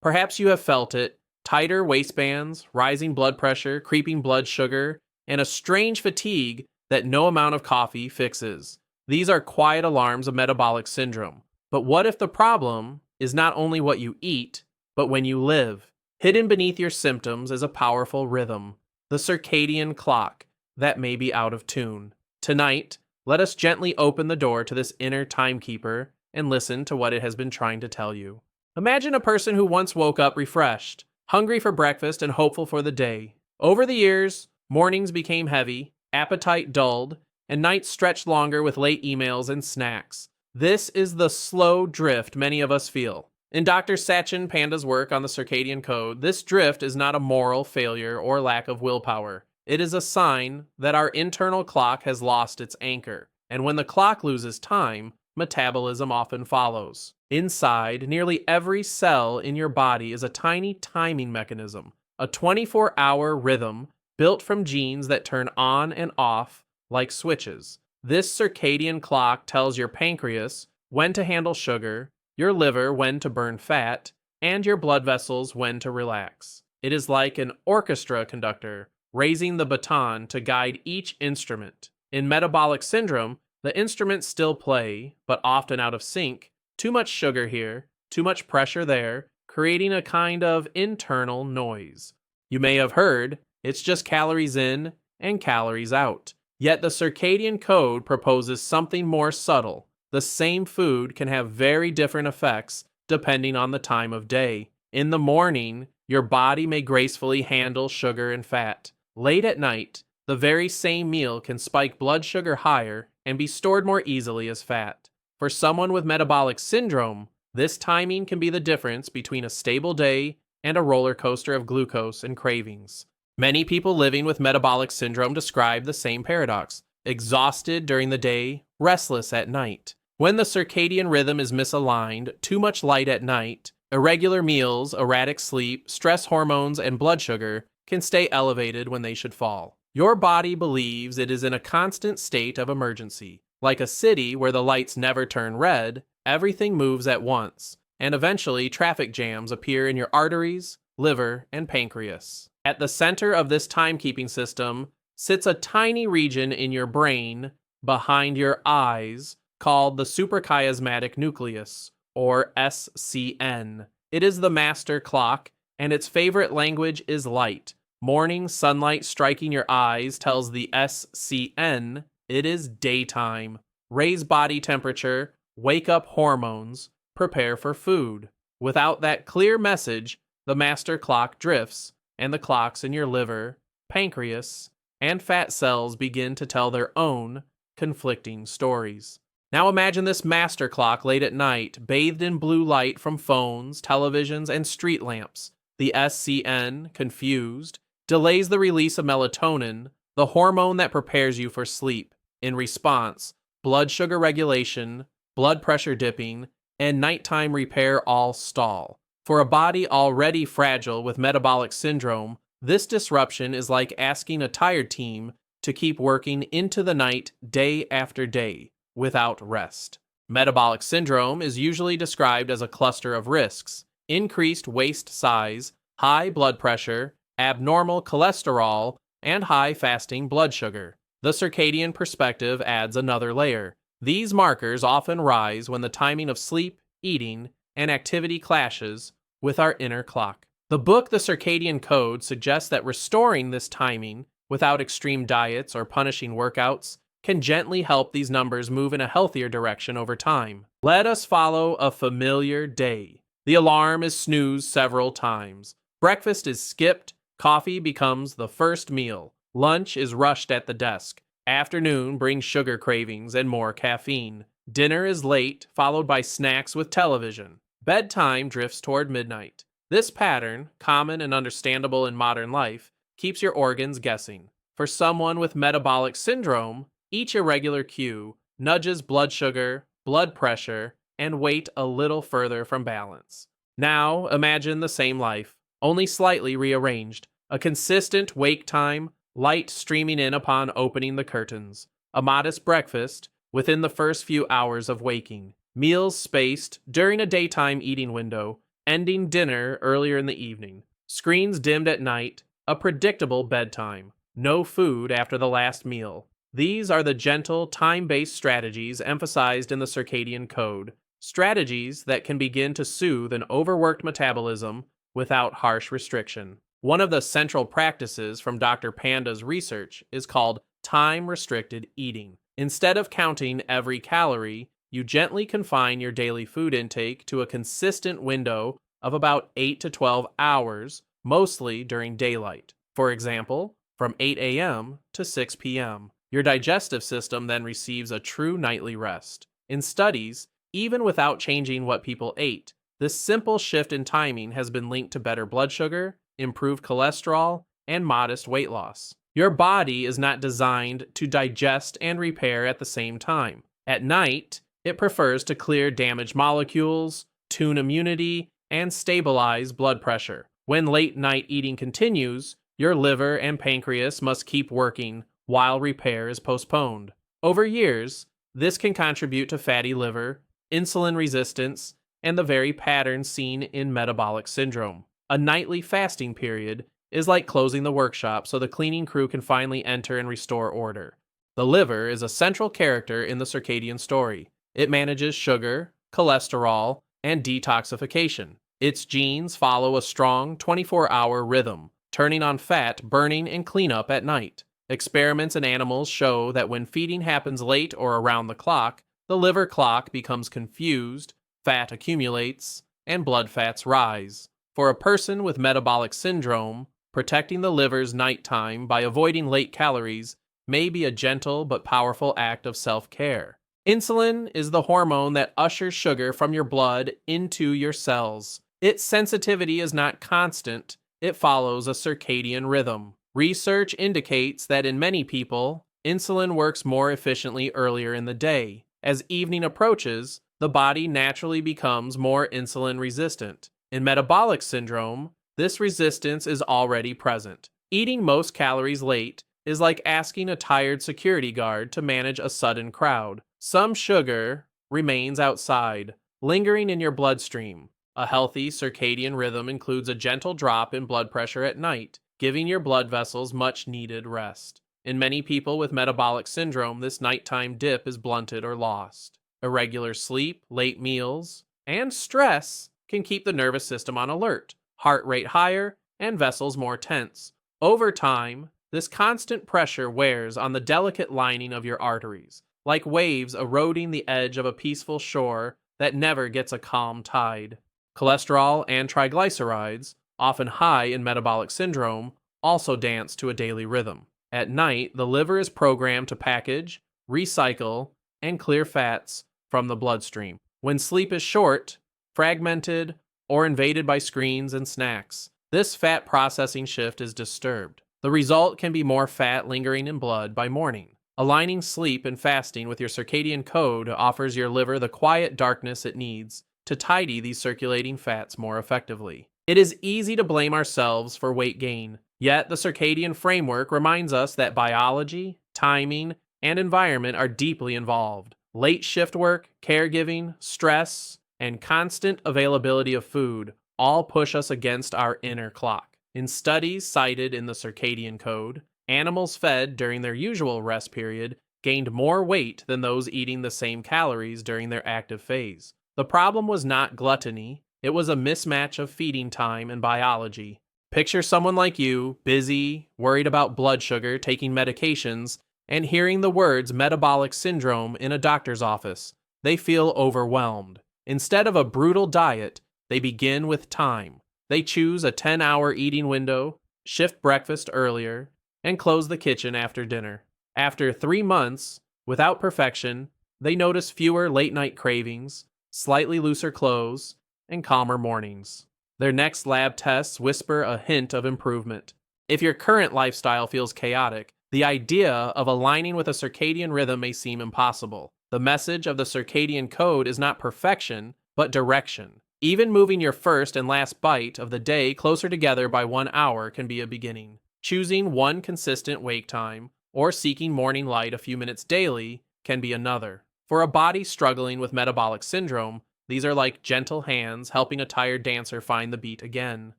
Perhaps you have felt it: tighter waistbands, rising blood pressure, creeping blood sugar, and a strange fatigue that no amount of coffee fixes. These are quiet alarms of metabolic syndrome. But what if the problem is not only what you eat, but when you live? Hidden beneath your symptoms is a powerful rhythm, the circadian clock, that may be out of tune. Tonight, let us gently open the door to this inner timekeeper and listen to what it has been trying to tell you. Imagine a person who once woke up refreshed, hungry for breakfast and hopeful for the day. Over the years, mornings became heavy, appetite dulled, and nights stretched longer with late emails and snacks. This is the slow drift many of us feel. In Dr. Satchin Panda's work on the Circadian Code, this drift is not a moral failure or lack of willpower. It is a sign that our internal clock has lost its anchor, and when the clock loses time, metabolism often follows. Inside, nearly every cell in your body is a tiny timing mechanism, a 24-hour rhythm built from genes that turn on and off like switches. This circadian clock tells your pancreas when to handle sugar, your liver when to burn fat, and your blood vessels when to relax. It is like an orchestra conductor raising the baton to guide each instrument. In metabolic syndrome, the instruments still play, but often out of sync. Too much sugar here, too much pressure there, creating a kind of internal noise. You may have heard, it's just calories in and calories out. Yet the circadian code proposes something more subtle. The same food can have very different effects depending on the time of day. In the morning, your body may gracefully handle sugar and fat. Late at night, the very same meal can spike blood sugar higher and be stored more easily as fat. For someone with metabolic syndrome, this timing can be the difference between a stable day and a roller coaster of glucose and cravings. Many people living with metabolic syndrome describe the same paradox: exhausted during the day, restless at night. When the circadian rhythm is misaligned, too much light at night, irregular meals, erratic sleep, stress hormones, and blood sugar can stay elevated when they should fall. Your body believes it is in a constant state of emergency. Like a city where the lights never turn red, everything moves at once, and eventually traffic jams appear in your arteries, liver, and pancreas. At the center of this timekeeping system sits a tiny region in your brain behind your eyes called the suprachiasmatic nucleus, or SCN. It is the master clock, and its favorite language is light. Morning sunlight striking your eyes tells the SCN it is daytime. Raise body temperature, wake up hormones, prepare for food. Without that clear message, the master clock drifts, and the clocks in your liver, pancreas, and fat cells begin to tell their own conflicting stories. Now imagine this master clock late at night, bathed in blue light from phones, televisions, and street lamps. The SCN, confused, delays the release of melatonin, the hormone that prepares you for sleep. In response, blood sugar regulation, blood pressure dipping, and nighttime repair all stall. For a body already fragile with metabolic syndrome, this disruption is like asking a tired team to keep working into the night day after day without rest. Metabolic syndrome is usually described as a cluster of risks: increased waist size, high blood pressure, abnormal cholesterol, and high fasting blood sugar. The circadian perspective adds another layer. These markers often rise when the timing of sleep, eating, and activity clashes with our inner clock. The book The Circadian Code suggests that restoring this timing without extreme diets or punishing workouts can gently help these numbers move in a healthier direction over time. Let us follow a familiar day. The alarm is snoozed several times. Breakfast is skipped. Coffee becomes the first meal. Lunch is rushed at the desk. Afternoon brings sugar cravings and more caffeine. Dinner is late, followed by snacks with television. Bedtime drifts toward midnight. This pattern, common and understandable in modern life, keeps your organs guessing. For someone with metabolic syndrome, each irregular cue nudges blood sugar, blood pressure, and weight a little further from balance. Now, imagine the same life, only slightly rearranged. A consistent wake time, light streaming in upon opening the curtains. A modest breakfast within the first few hours of waking. Meals spaced during a daytime eating window. ending dinner earlier in the evening, screens dimmed at night, a predictable bedtime, no food after the last meal. These are the gentle, time-based strategies emphasized in the Circadian Code, strategies that can begin to soothe an overworked metabolism without harsh restriction. One of the central practices from Dr. Panda's research is called time-restricted eating. Instead of counting every calorie, you gently confine your daily food intake to a consistent window of about 8 to 12 hours, mostly during daylight. For example, from 8 a.m. to 6 p.m. Your digestive system then receives a true nightly rest. In studies, even without changing what people ate, this simple shift in timing has been linked to better blood sugar, improved cholesterol, and modest weight loss. Your body is not designed to digest and repair at the same time. At night, it prefers to clear damaged molecules, tune immunity, and stabilize blood pressure. When late-night eating continues, your liver and pancreas must keep working while repair is postponed. Over years, this can contribute to fatty liver, insulin resistance, and the very pattern seen in metabolic syndrome. A nightly fasting period is like closing the workshop so the cleaning crew can finally enter and restore order. The liver is a central character in the circadian story. It manages sugar, cholesterol, and detoxification. Its genes follow a strong 24-hour rhythm, turning on fat burning and cleanup at night. Experiments in animals show that when feeding happens late or around the clock, the liver clock becomes confused, fat accumulates, and blood fats rise. For a person with metabolic syndrome, protecting the liver's nighttime by avoiding late calories may be a gentle but powerful act of self-care. Insulin is the hormone that ushers sugar from your blood into your cells. Its sensitivity is not constant, it follows a circadian rhythm. Research indicates that in many people, insulin works more efficiently earlier in the day. As evening approaches, the body naturally becomes more insulin resistant. In metabolic syndrome, this resistance is already present. Eating most calories late is like asking a tired security guard to manage a sudden crowd. Some sugar remains outside, lingering in your bloodstream. A healthy circadian rhythm includes a gentle drop in blood pressure at night, giving your blood vessels much needed rest. In many people with metabolic syndrome, this nighttime dip is blunted or lost. Irregular sleep, late meals, and stress can keep the nervous system on alert, heart rate higher, and vessels more tense. Over time, this constant pressure wears on the delicate lining of your arteries, like waves eroding the edge of a peaceful shore that never gets a calm tide. Cholesterol and triglycerides, often high in metabolic syndrome, also dance to a daily rhythm. At night, the liver is programmed to package, recycle, and clear fats from the bloodstream. When sleep is short, fragmented, or invaded by screens and snacks, this fat processing shift is disturbed. The result can be more fat lingering in blood by morning. Aligning sleep and fasting with your circadian code offers your liver the quiet darkness it needs to tidy these circulating fats more effectively. It is easy to blame ourselves for weight gain, yet the circadian framework reminds us that biology, timing, and environment are deeply involved. Late shift work, caregiving, stress, and constant availability of food all push us against our inner clock. In studies cited in the Circadian Code, animals fed during their usual rest period gained more weight than those eating the same calories during their active phase. The problem was not gluttony, it was a mismatch of feeding time and biology. Picture someone like you, busy, worried about blood sugar, taking medications, and hearing the words metabolic syndrome in a doctor's office. They feel overwhelmed. Instead of a brutal diet, they begin with time. They choose a 10-hour eating window, shift breakfast earlier, and close the kitchen after dinner. After 3 months, without perfection, they notice fewer late-night cravings, slightly looser clothes, and calmer mornings. Their next lab tests whisper a hint of improvement. If your current lifestyle feels chaotic, the idea of aligning with a circadian rhythm may seem impossible. The message of the Circadian Code is not perfection, but direction. Even moving your first and last bite of the day closer together by 1 hour can be a beginning. Choosing one consistent wake time, or seeking morning light a few minutes daily, can be another. For a body struggling with metabolic syndrome, These are like gentle hands helping a tired dancer find the beat again.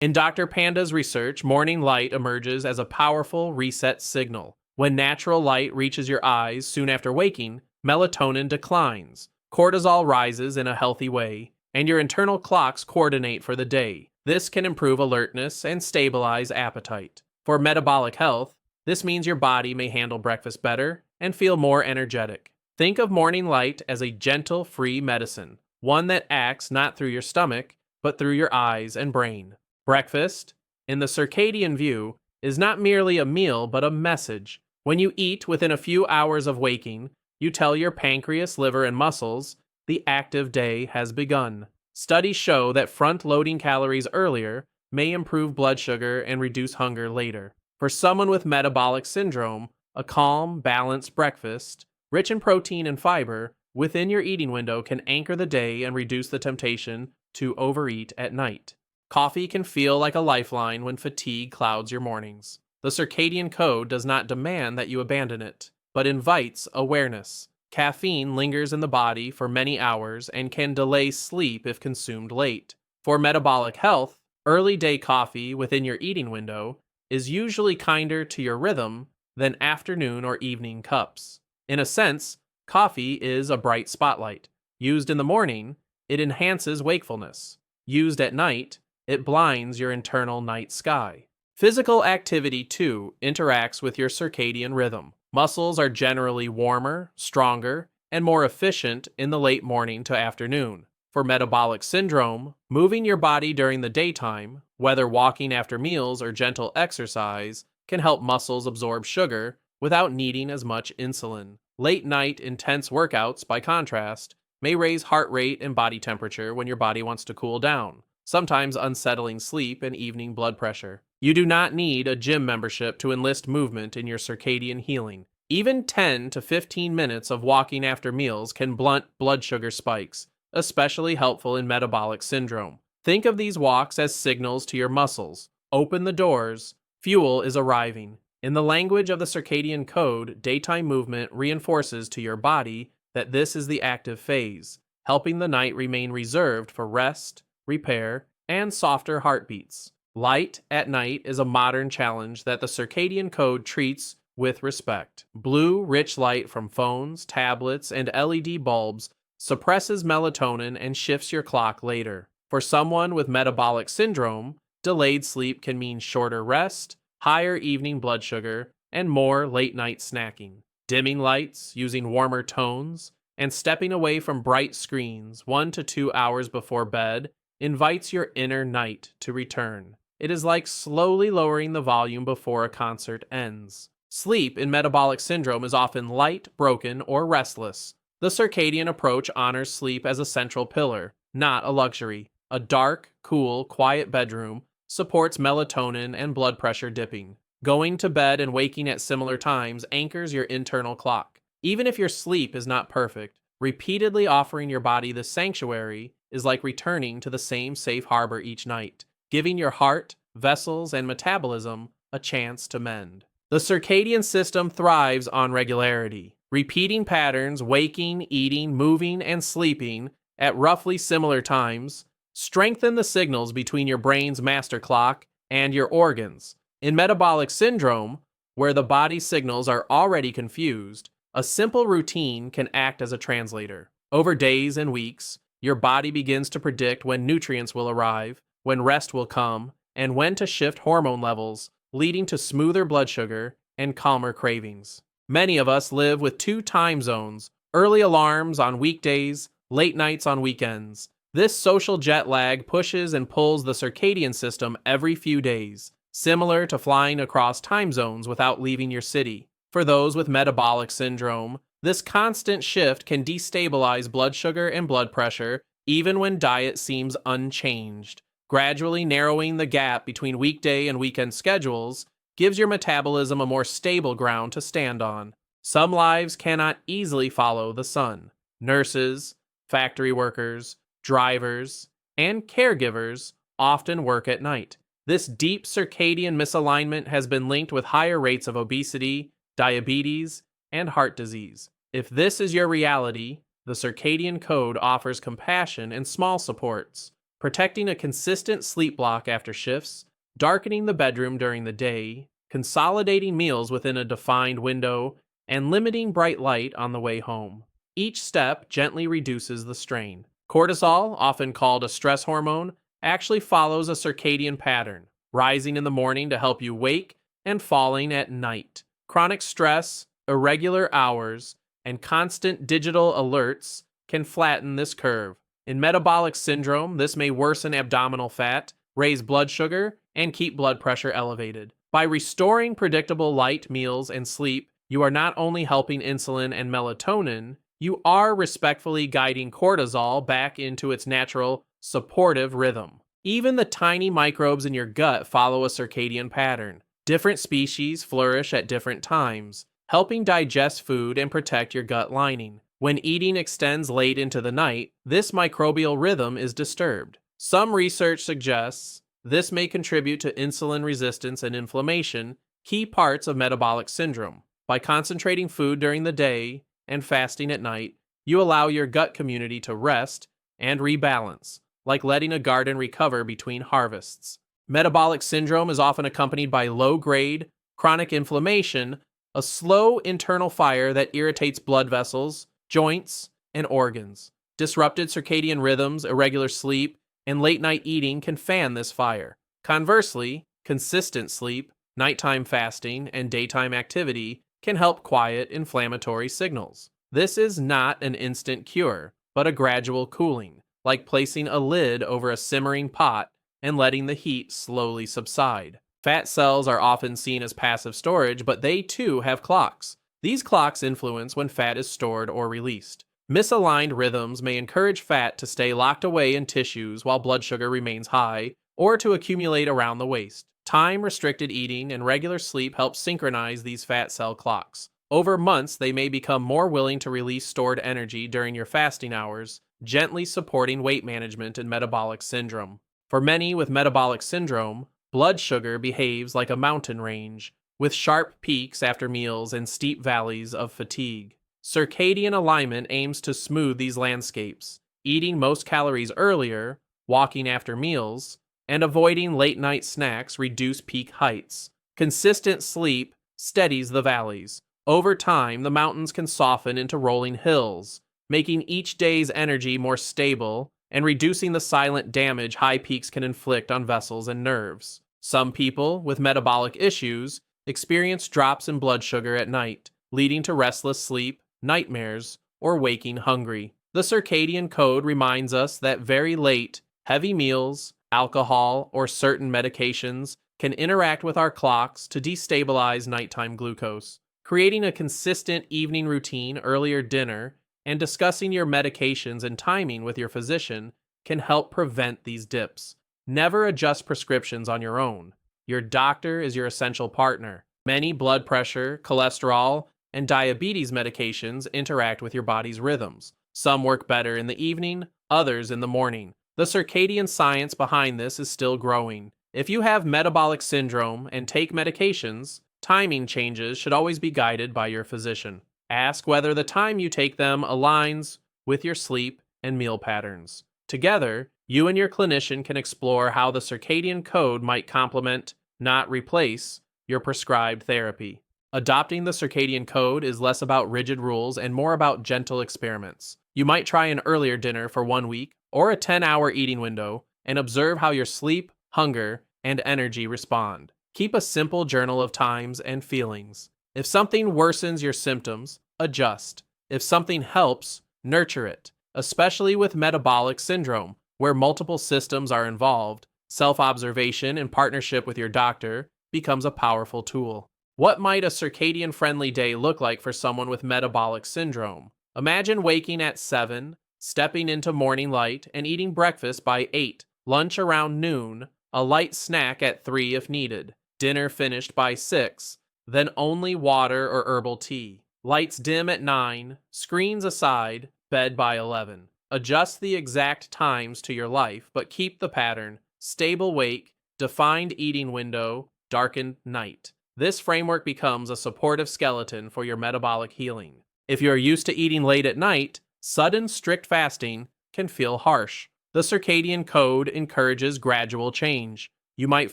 In Dr. Panda's research, morning light emerges as a powerful reset signal. When natural light reaches your eyes soon after waking, melatonin declines, cortisol rises in a healthy way, and your internal clocks coordinate for the day. This can improve alertness and stabilize appetite. For metabolic health, this means your body may handle breakfast better and feel more energetic. Think of morning light as a gentle, free medicine, one that acts not through your stomach, but through your eyes and brain. Breakfast, in the circadian view, is not merely a meal but a message. When you eat within a few hours of waking, you tell your pancreas, liver, and muscles the active day has begun. Studies show that front-loading calories earlier may improve blood sugar and reduce hunger later. For someone with metabolic syndrome, a calm, balanced breakfast, rich in protein and fiber, within your eating window can anchor the day and reduce the temptation to overeat at night. Coffee can feel like a lifeline when fatigue clouds your mornings. The Circadian Code does not demand that you abandon it, but invites awareness. Caffeine lingers in the body for many hours and can delay sleep if consumed late. For metabolic health, early day coffee within your eating window is usually kinder to your rhythm than afternoon or evening cups. In a sense, coffee is a bright spotlight. Used in the morning, it enhances wakefulness. Used at night, it blinds your internal night sky. Physical activity, too, interacts with your circadian rhythm. Muscles are generally warmer, stronger, and more efficient in the late morning to afternoon. For metabolic syndrome, moving your body during the daytime, whether walking after meals or gentle exercise, can help muscles absorb sugar without needing as much insulin. Late-night intense workouts, by contrast, may raise heart rate and body temperature when your body wants to cool down, sometimes unsettling sleep and evening blood pressure. You do not need a gym membership to enlist movement in your circadian healing. Even 10 to 15 minutes of walking after meals can blunt blood sugar spikes, especially helpful in metabolic syndrome. Think of these walks as signals to your muscles. Open the doors. Fuel is arriving. In the language of the Circadian Code, daytime movement reinforces to your body that this is the active phase, helping the night remain reserved for rest, repair, and softer heartbeats. Light at night is a modern challenge that the Circadian Code treats with respect. Blue, rich light from phones, tablets, and LED bulbs suppresses melatonin and shifts your clock later. For someone with metabolic syndrome, delayed sleep can mean shorter rest, higher evening blood sugar, and more late-night snacking. Dimming lights, using warmer tones, and stepping away from bright screens 1 to 2 hours before bed invites your inner night to return. It is like slowly lowering the volume before a concert ends. Sleep in metabolic syndrome is often light, broken, or restless. The circadian approach honors sleep as a central pillar, not a luxury. A dark, cool, quiet bedroom supports melatonin and blood pressure dipping. Going to bed and waking at similar times anchors your internal clock. Even if your sleep is not perfect, repeatedly offering your body this sanctuary is like returning to the same safe harbor each night, giving your heart, vessels, and metabolism a chance to mend. The circadian system thrives on regularity. Repeating patterns, waking, eating, moving, and sleeping at roughly similar times strengthen the signals between your brain's master clock and your organs. In metabolic syndrome, where the body's signals are already confused, a simple routine can act as a translator. Over days and weeks, your body begins to predict when nutrients will arrive, when rest will come, and when to shift hormone levels, leading to smoother blood sugar and calmer cravings. Many of us live with 2 time zones, early alarms on weekdays, late nights on weekends. This social jet lag pushes and pulls the circadian system every few days, similar to flying across time zones without leaving your city. For those with metabolic syndrome, this constant shift can destabilize blood sugar and blood pressure, even when diet seems unchanged. Gradually narrowing the gap between weekday and weekend schedules gives your metabolism a more stable ground to stand on. Some lives cannot easily follow the sun. Nurses, factory workers, drivers, and caregivers often work at night. This deep circadian misalignment has been linked with higher rates of obesity, diabetes, and heart disease. If this is your reality, The Circadian Code offers compassion and small supports, protecting a consistent sleep block after shifts, darkening the bedroom during the day, consolidating meals within a defined window, and limiting bright light on the way home. Each step gently reduces the strain. Cortisol, often called a stress hormone, actually follows a circadian pattern, rising in the morning to help you wake and falling at night. Chronic stress, irregular hours, and constant digital alerts can flatten this curve. In metabolic syndrome, this may worsen abdominal fat, raise blood sugar, and keep blood pressure elevated. By restoring predictable light meals and sleep, you are not only helping insulin and melatonin, you are respectfully guiding cortisol back into its natural, supportive rhythm. Even the tiny microbes in your gut follow a circadian pattern. Different species flourish at different times, helping digest food and protect your gut lining. When eating extends late into the night, this microbial rhythm is disturbed. Some research suggests this may contribute to insulin resistance and inflammation, key parts of metabolic syndrome. By concentrating food during the day and fasting at night, you allow your gut community to rest and rebalance, like letting a garden recover between harvests. Metabolic syndrome is often accompanied by low-grade, chronic inflammation, a slow internal fire that irritates blood vessels, joints, and organs. Disrupted circadian rhythms, irregular sleep, and late-night eating can fan this fire. Conversely, consistent sleep, nighttime fasting, and daytime activity can help quiet inflammatory signals. This is not an instant cure, but a gradual cooling, like placing a lid over a simmering pot and letting the heat slowly subside. Fat cells are often seen as passive storage, but they too have clocks. These clocks influence when fat is stored or released. Misaligned rhythms may encourage fat to stay locked away in tissues while blood sugar remains high, or to accumulate around the waist. Time-restricted eating and regular sleep help synchronize these fat cell clocks. Over months, they may become more willing to release stored energy during your fasting hours, gently supporting weight management and metabolic syndrome. For many with metabolic syndrome, blood sugar behaves like a mountain range, with sharp peaks after meals and steep valleys of fatigue. Circadian alignment aims to smooth these landscapes, eating most calories earlier, walking after meals, and avoiding late-night snacks reduce peak heights. Consistent sleep steadies the valleys. Over time, the mountains can soften into rolling hills, making each day's energy more stable and reducing the silent damage high peaks can inflict on vessels and nerves. Some people with metabolic issues experience drops in blood sugar at night, leading to restless sleep, nightmares, or waking hungry. The Circadian Code reminds us that very late, heavy meals, alcohol, or certain medications can interact with our clocks to destabilize nighttime glucose. Creating a consistent evening routine, earlier dinner, and discussing your medications and timing with your physician can help prevent these dips. Never adjust prescriptions on your own. Your doctor is your essential partner. Many blood pressure, cholesterol, and diabetes medications interact with your body's rhythms. Some work better in the evening, others in the morning. The circadian science behind this is still growing. If you have metabolic syndrome and take medications, timing changes should always be guided by your physician. Ask whether the time you take them aligns with your sleep and meal patterns. Together, you and your clinician can explore how the Circadian Code might complement, not replace, your prescribed therapy. Adopting the Circadian Code is less about rigid rules and more about gentle experiments. You might try an earlier dinner for 1 week or a 10-hour eating window and observe how your sleep, hunger, and energy respond. Keep a simple journal of times and feelings. If something worsens your symptoms, adjust. If something helps, nurture it. Especially with metabolic syndrome, where multiple systems are involved, self-observation in partnership with your doctor becomes a powerful tool. What might a circadian-friendly day look like for someone with metabolic syndrome? Imagine waking at 7, stepping into morning light, and eating breakfast by 8, lunch around noon, a light snack at 3 if needed, dinner finished by 6, then only water or herbal tea. Lights dim at 9, screens aside, bed by 11. Adjust the exact times to your life, but keep the pattern: stable wake, defined eating window, darkened night. This framework becomes a supportive skeleton for your metabolic healing. If you are used to eating late at night, Sudden, strict fasting can feel harsh. The Circadian Code encourages gradual change. You might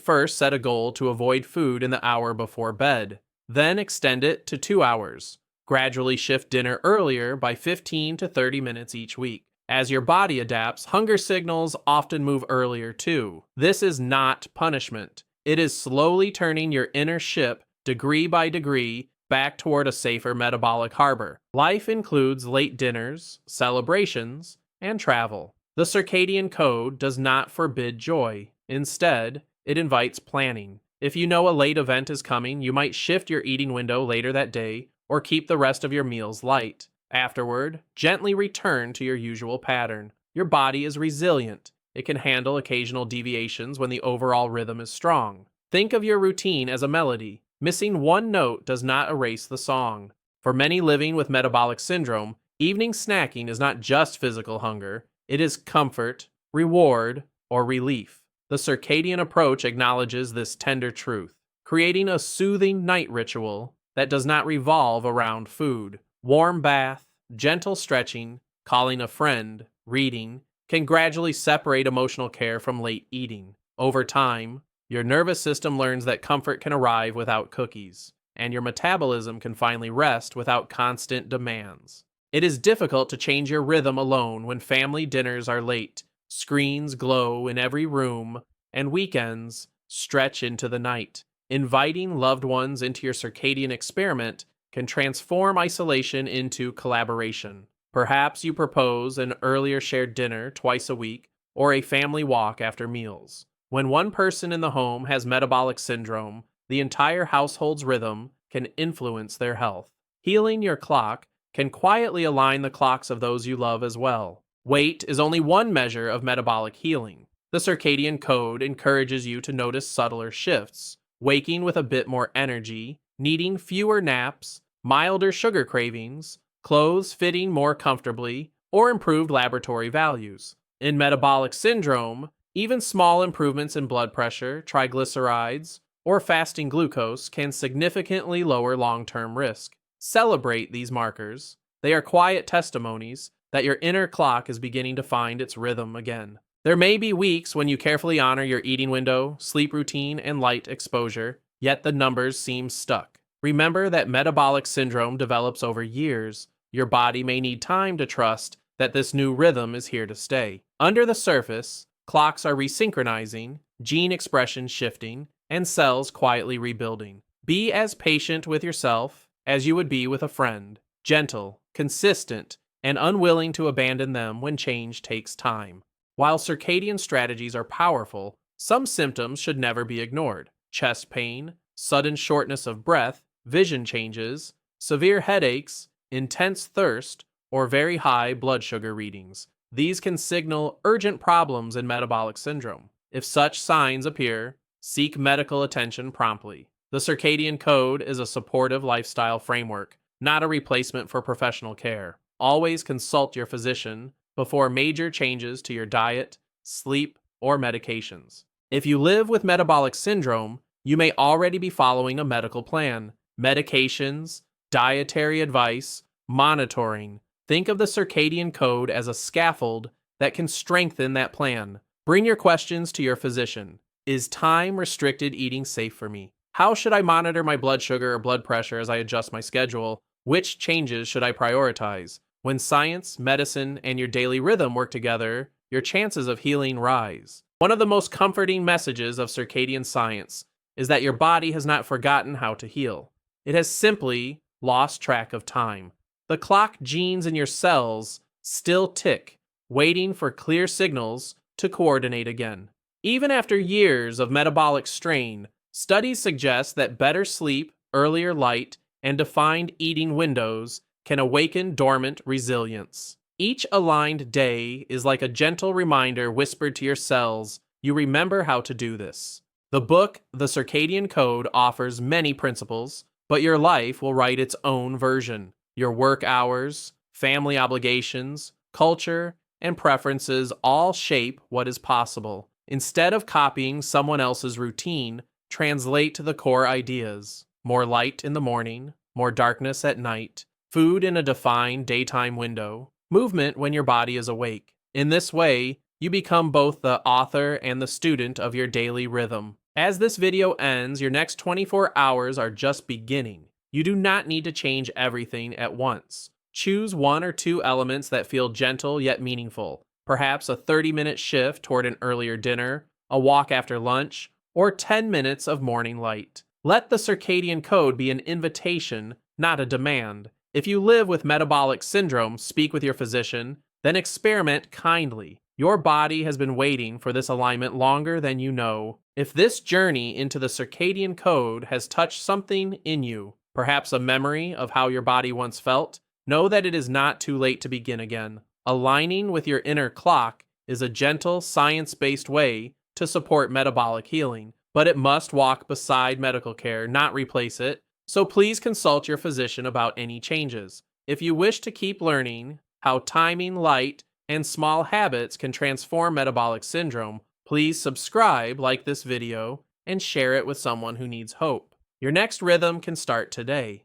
first set a goal to avoid food in the hour before bed, then extend it to 2 hours. Gradually shift dinner earlier by 15 to 30 minutes each week. As your body adapts, hunger signals often move earlier too. This is not punishment. It is slowly turning your inner ship, degree by degree, back toward a safer metabolic harbor. Life includes late dinners, celebrations, and travel. The Circadian Code does not forbid joy. Instead, it invites planning. If you know a late event is coming, you might shift your eating window later that day or keep the rest of your meals light. Afterward, gently return to your usual pattern. Your body is resilient. It can handle occasional deviations when the overall rhythm is strong. Think of your routine as a melody. Missing one note does not erase the song. For many living with metabolic syndrome, evening snacking is not just physical hunger. It is comfort, reward, or relief. The circadian approach acknowledges this tender truth, creating a soothing night ritual that does not revolve around food. Warm bath, gentle stretching, calling a friend, reading, can gradually separate emotional care from late eating. Over time, your nervous system learns that comfort can arrive without cookies, and your metabolism can finally rest without constant demands. It is difficult to change your rhythm alone when family dinners are late, screens glow in every room, and weekends stretch into the night. Inviting loved ones into your circadian experiment can transform isolation into collaboration. Perhaps you propose an earlier shared dinner twice a week or a family walk after meals. When one person in the home has metabolic syndrome, the entire household's rhythm can influence their health. Healing your clock can quietly align the clocks of those you love as well. Weight is only one measure of metabolic healing. The Circadian Code encourages you to notice subtler shifts, waking with a bit more energy, needing fewer naps, milder sugar cravings, clothes fitting more comfortably, or improved laboratory values. In metabolic syndrome, even small improvements in blood pressure, triglycerides, or fasting glucose can significantly lower long-term risk. Celebrate these markers. They are quiet testimonies that your inner clock is beginning to find its rhythm again. There may be weeks when you carefully honor your eating window, sleep routine, and light exposure, yet the numbers seem stuck. Remember that metabolic syndrome develops over years. Your body may need time to trust that this new rhythm is here to stay. Under the surface, clocks are resynchronizing, gene expression shifting, and cells quietly rebuilding. Be as patient with yourself as you would be with a friend, gentle, consistent, and unwilling to abandon them when change takes time. While circadian strategies are powerful, some symptoms should never be ignored. Chest pain, sudden shortness of breath, vision changes, severe headaches, intense thirst, or very high blood sugar readings. These can signal urgent problems in metabolic syndrome. If such signs appear, seek medical attention promptly. The Circadian Code is a supportive lifestyle framework, not a replacement for professional care. Always consult your physician before major changes to your diet, sleep, or medications. If you live with metabolic syndrome, you may already be following a medical plan. Medications, dietary advice, monitoring. Think of the Circadian Code as a scaffold that can strengthen that plan. Bring your questions to your physician. Is time-restricted eating safe for me? How should I monitor my blood sugar or blood pressure as I adjust my schedule? Which changes should I prioritize? When science, medicine, and your daily rhythm work together, your chances of healing rise. One of the most comforting messages of circadian science is that your body has not forgotten how to heal. It has simply lost track of time. The clock genes in your cells still tick, waiting for clear signals to coordinate again. Even after years of metabolic strain, studies suggest that better sleep, earlier light, and defined eating windows can awaken dormant resilience. Each aligned day is like a gentle reminder whispered to your cells, you remember how to do this. The book, The Circadian Code, offers many principles, but your life will write its own version. Your work hours, family obligations, culture, and preferences all shape what is possible. Instead of copying someone else's routine, translate the core ideas. More light in the morning, more darkness at night, food in a defined daytime window, movement when your body is awake. In this way, you become both the author and the student of your daily rhythm. As this video ends, your next 24 hours are just beginning. You do not need to change everything at once. Choose 1 or 2 elements that feel gentle yet meaningful, perhaps a 30-minute shift toward an earlier dinner, a walk after lunch, or 10 minutes of morning light. Let the circadian code be an invitation, not a demand. If you live with metabolic syndrome, speak with your physician, then experiment kindly. Your body has been waiting for this alignment longer than you know. If this journey into the circadian code has touched something in you, perhaps a memory of how your body once felt, know that it is not too late to begin again. Aligning with your inner clock is a gentle, science-based way to support metabolic healing, but it must walk beside medical care, not replace it. So please consult your physician about any changes. If you wish to keep learning how timing, light, and small habits can transform metabolic syndrome, please subscribe, like this video, and share it with someone who needs hope. Your next rhythm can start today.